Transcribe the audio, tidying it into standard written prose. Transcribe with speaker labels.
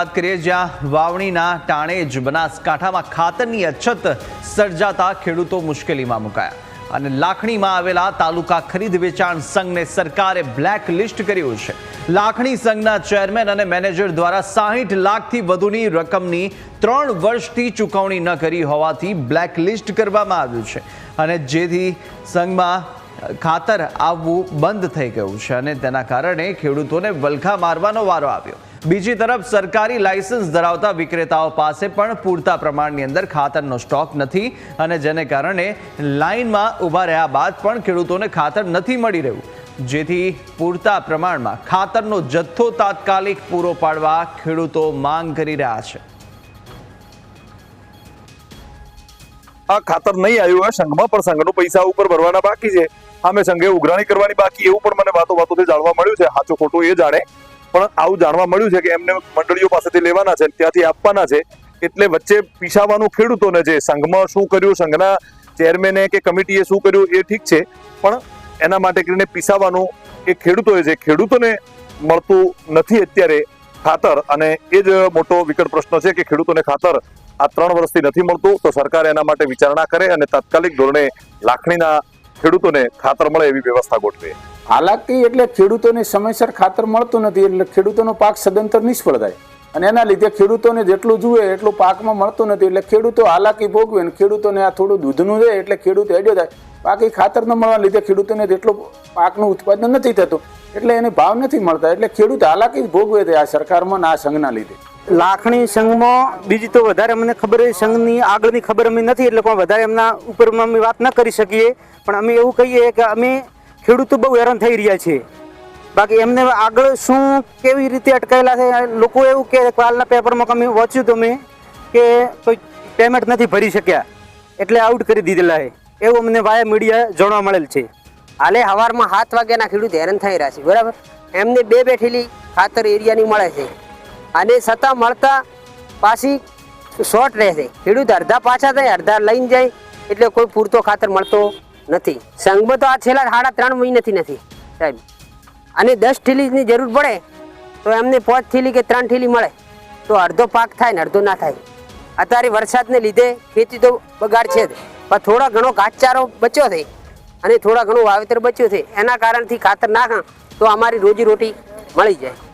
Speaker 1: વાત કરીએ જ્યાં વાવણીના ટાણે જ બનાસકાંઠામાં ખાતરની અછત સર્જાતા ખેડૂતો મુશ્કેલીમાં મુકાયા અને લાખણીમાં આવેલા તાલુકા ખરીદ વેચાણ સંઘને સરકારે બ્લેક લિસ્ટ કર્યું છે। લાખણી સંઘના ચેરમેન અને મેનેજર દ્વારા 60 લાખથી વધુની રકમની 3 વર્ષથી ચૂકવણી ન કરી હોવાથી બ્લેક લિસ્ટ કરવામાં આવ્યું છે અને જેથી સંઘમાં ખાતર આવવું બંધ થઈ ગયું છે અને તેના કારણે ખેડૂતોને વલખા મારવાનો વારો આવ્યો। બીજી તરફ સરકારી લાયસન્સ ધરાવતા વિક્રેતાઓ પાસે પણ પૂરતા પ્રમાણની અંદર ખાતરનો સ્ટોક નથી અને જેને કારણે લાઇનમાં ઊભા રહ્યા બાદ પણ ખેડૂતોને ખાતર નથી મળી રહ્યું, જેથી પૂરતા પ્રમાણમાં ખાતરનો જથ્થો તાત્કાલિક પૂરો પાડવા ખેડૂતો માંગ કરી રહ્યા છે।
Speaker 2: આ ખાતર નહીં આવ્યું હોય સંઘમાં પણ સંઘનો પૈસા ઉપર ભરવાના બાકી છે, સામે સંઘે ઉઘરાણી કરવાની બાકી, એવું પણ મને વાતોથી જાણવા મળ્યું છે। સાચું ખોટું એ જાણે, પણ આવું જાણવા મળ્યું છે કે એમને મંડળીઓ પાસેથી લેવાના છે, ત્યાંથી આપવાના છે, એટલે વચ્ચે પીસાવાનું ખેડૂતોને છે। સંઘમાં શું કર્યું, સંઘના ચેરમેને કે કમિટીએ શું કર્યું એ ઠીક છે, પણ એના માટે કરીને પીસાવાનું એ ખેડૂતોએ છે, ખેડૂતોને મળતું નથી અત્યારે ખાતર, અને એ જ મોટો વિકટ પ્રશ્ન છે કે ખેડૂતોને ખાતર આ 3 વર્ષથી નથી મળતું, તો સરકાર એના માટે વિચારણા કરે અને તાત્કાલિક ધોરણે લાખણીના ખેડૂતોને ખાતર મળે એવી વ્યવસ્થા ગોઠવે।
Speaker 3: હાલાકી એટલે ખેડૂતોને સમયસર ખાતર મળતું નથી એટલે ખેડૂતોનો પાક સદંતર નિષ્ફળ થાય અને એના લીધે ખેડૂતોને જેટલું જોઈએ એટલું પાકમાં મળતું નથી એટલે ખેડૂતો હાલાકી ભોગવે અને ખેડૂતોને આ થોડું દૂધનું છે એટલે ખેડૂત હેડ્યો થાય, બાકી ખાતર ન મળવાના લીધે ખેડૂતોને જેટલું પાકનું ઉત્પાદન નથી થતું એટલે એને ભાવ નથી મળતા એટલે ખેડૂત હાલાકી ભોગવે છે આ સરકારમાં આ સંઘના લીધે।
Speaker 4: લાખણી સંઘમાં બીજી તો વધારે અમને ખબર છે, સંઘની આગળની ખબર અમને નથી એટલે કોઈ વધારે એમના ઉપરમાં અમે વાત ન કરી શકીએ, પણ અમે એવું કહીએ કે અમે ખેડૂતો બહુ હેરાન થઈ રહ્યા છે, બાકી એમને આગળ શું કેવી રીતે અટકાયેલા છે લોકો એવું કે કાલના પેપરમાં અમે વાંચ્યું તો મેં કે કોઈ પેમેન્ટ નથી ભરી શક્યા એટલે આઉટ કરી દીધેલા છે, એવું અમને વાયા મીડિયા જાણવા મળેલ છે।
Speaker 5: હાલે સવારમાં 7 વાગ્યાના ખેડૂત હેરાન થઈ રહ્યા છે, બરાબર, એમને 2 થેલી ખાતર એરિયાની મળે છે અને છતાં મળતા પાછી શોર્ટ રહે છે, ખેડૂત અડધા પાછા થાય અડધા લઈને જાય એટલે કોઈ પૂરતો ખાતર મળતો નથી। સંઘમાં તો આ છેલ્લા 3.5 મહિનાથી નથી સાહેબ, અને 10 થેલીની જરૂર પડે તો એમને 5 થેલી કે 3 થેલી મળે તો અડધો પાક થાય ને અડધો ના થાય। અત્યારે વરસાદને લીધે ખેતી તો બગાડ છે જ, પણ થોડા ઘણો ઘાસચારો બચ્યો છે અને થોડા ઘણું વાવેતર બચ્યું છે, એના કારણથી ખાતર નાખા તો અમારી રોજીરોટી મળી જાય।